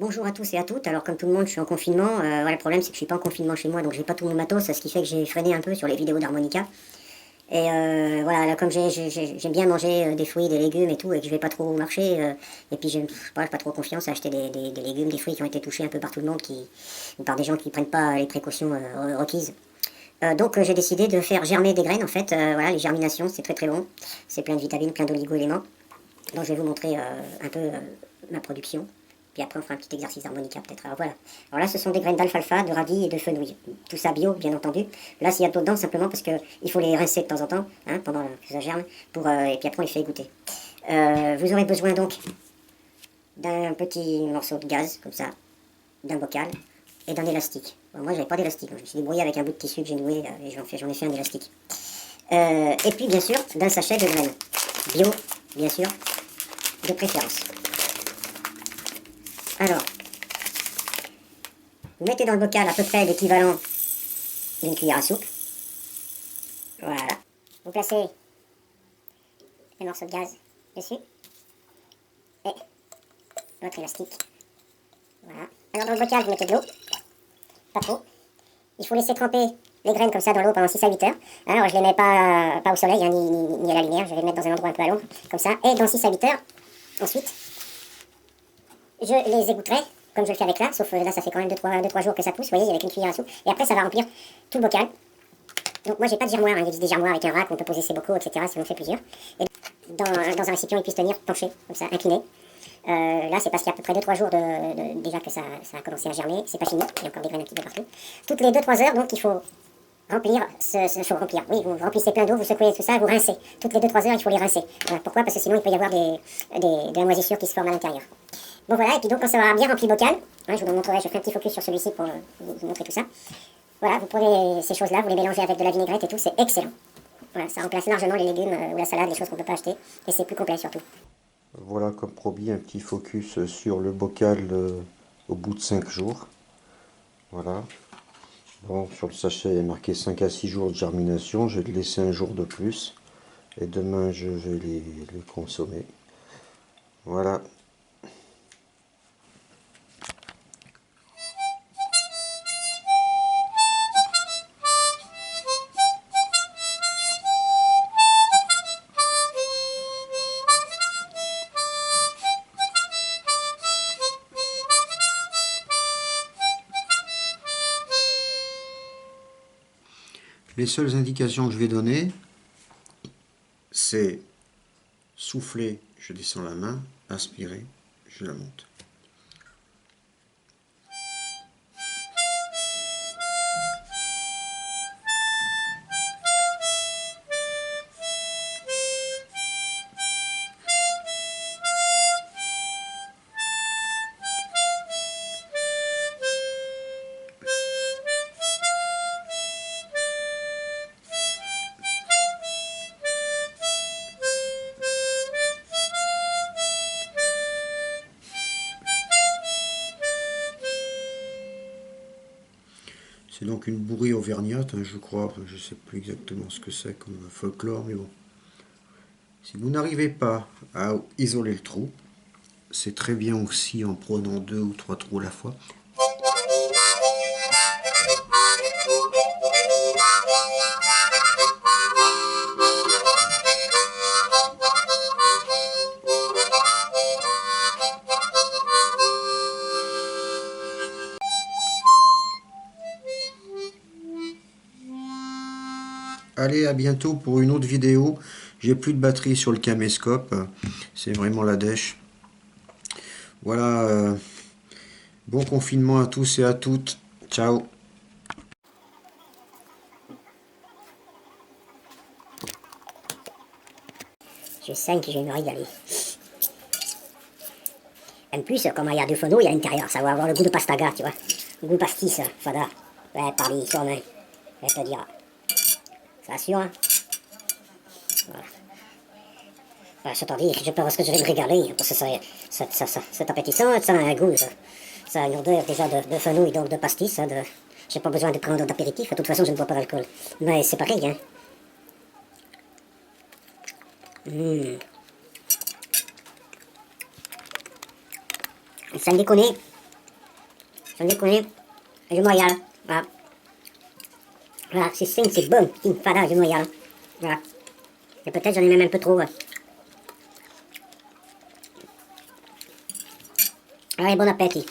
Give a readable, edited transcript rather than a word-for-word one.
Bonjour à tous et à toutes. Alors comme tout le monde, je suis en confinement. Voilà, le problème c'est que je suis pas en confinement chez moi, donc j'ai pas tout mon matos, ce qui fait que j'ai freiné un peu sur les vidéos d'harmonica. Et voilà, là, comme j'aime bien manger des fruits, des légumes et tout, et que je vais pas trop marcher, et puis j'ai pas trop confiance à acheter des légumes, des fruits qui ont été touchés un peu par tout le monde, par des gens qui prennent pas les précautions requises. Donc j'ai décidé de faire germer des graines en fait. Voilà, les germinations c'est très très bon, c'est plein de vitamines, plein d'oligo-éléments. Donc je vais vous montrer un peu ma production. Puis après on fera un petit exercice d'harmonica peut-être. Alors voilà. Alors là ce sont des graines d'alfalfa, de radis et de fenouil. Tout ça bio bien entendu. Là s'il y a d'autres dedans simplement parce qu'il faut les rincer de temps en temps, hein, pendant que ça germe, et puis après on les fait égoutter. Vous aurez besoin donc d'un petit morceau de gaz comme ça, d'un bocal et d'un élastique. Bon, moi j'avais pas d'élastique, donc je me suis débrouillé avec un bout de tissu que j'ai noué et j'en ai fait un élastique. Et puis bien sûr d'un sachet de graines. Bio, bien sûr, de préférence. Alors, vous mettez dans le bocal à peu près l'équivalent d'une cuillère à soupe. Voilà. Vous placez les morceaux de gaz dessus. Et votre élastique. Voilà. Alors dans le bocal, vous mettez de l'eau. Pas trop. Il faut laisser tremper les graines comme ça dans l'eau pendant 6 à 8 heures. Alors je les mets pas au soleil, hein, ni à la lumière. Je vais les mettre dans un endroit un peu à l'ombre, comme ça. Et dans 6 à 8 heures, ensuite, je les égoutterarai, comme je le fais avec là, sauf là ça fait quand même 2-3 jours que ça pousse, vous voyez, avec une cuillère à soupe. Et après ça va remplir tout le bocal. Donc moi j'ai pas de germoir, hein. Il existe des germoirs avec un rack, on peut poser ses bocaux, etc. si on en fait plusieurs. Et dans un récipient, ils puissent tenir penché, comme ça, incliné. Là c'est parce qu'il y a à peu près 2-3 jours déjà que ça a commencé à germer, c'est pas fini, il y a encore des graines un petit peu partout. Toutes les 2-3 heures, donc il faut remplir, oui, vous remplissez plein d'eau, vous secouez tout ça, vous rincez. Toutes les 2-3 heures, il faut les rincer. Voilà. Pourquoi? Parce que sinon il peut y avoir de la moisissure qui se forme à l'intérieur. Bon voilà, et puis donc quand ça va bien rempli le bocal, hein, je vous montrerai, je ferai un petit focus sur celui-ci pour vous montrer tout ça. Voilà, vous prenez ces choses-là, vous les mélangez avec de la vinaigrette et tout, c'est excellent. Voilà, ça remplace largement les légumes ou la salade, les choses qu'on ne peut pas acheter, et c'est plus complet surtout. Voilà, comme promis, un petit focus sur le bocal au bout de 5 jours. Voilà. Bon, sur le sachet, il est marqué 5 à 6 jours de germination. Je vais le laisser un jour de plus. Et demain, je vais les consommer. Voilà. Les seules indications que je vais donner, c'est souffler, je descends la main, inspirer, je la monte. C'est donc une bourrée auvergnate, hein, je crois. Je ne sais plus exactement ce que c'est comme folklore, mais bon. Si vous n'arrivez pas à isoler le trou, c'est très bien aussi en prenant 2 ou 3 trous à la fois. Allez, à bientôt pour une autre vidéo. J'ai plus de batterie sur le caméscope. C'est vraiment la dèche. Voilà. Bon confinement à tous et à toutes. Ciao. Je saigne que je vais me régaler. En plus, comme il y a du fenouil à l'intérieur, ça va avoir le goût de pastaga, tu vois. Le goût pastis, fada. Ouais, parli, sur main. Je te dire. Ça assure, hein. Voilà. Ouais, je t'en dis, je pense que je vais me régaler, parce que c'est appétissant, ça a un goût, ça a une odeur déjà de fenouil, donc de pastis, hein, j'ai pas besoin de prendre d'apéritif, de toute façon je ne bois pas d'alcool. Mais c'est pareil, hein. Sans déconner, sans déconner, je me régale. Voilà. Voilà, c'est simple, c'est bon, King Fada, je me régale. Voilà. Et peut-être j'en ai même un peu trop. Ouais. Allez, bon appétit.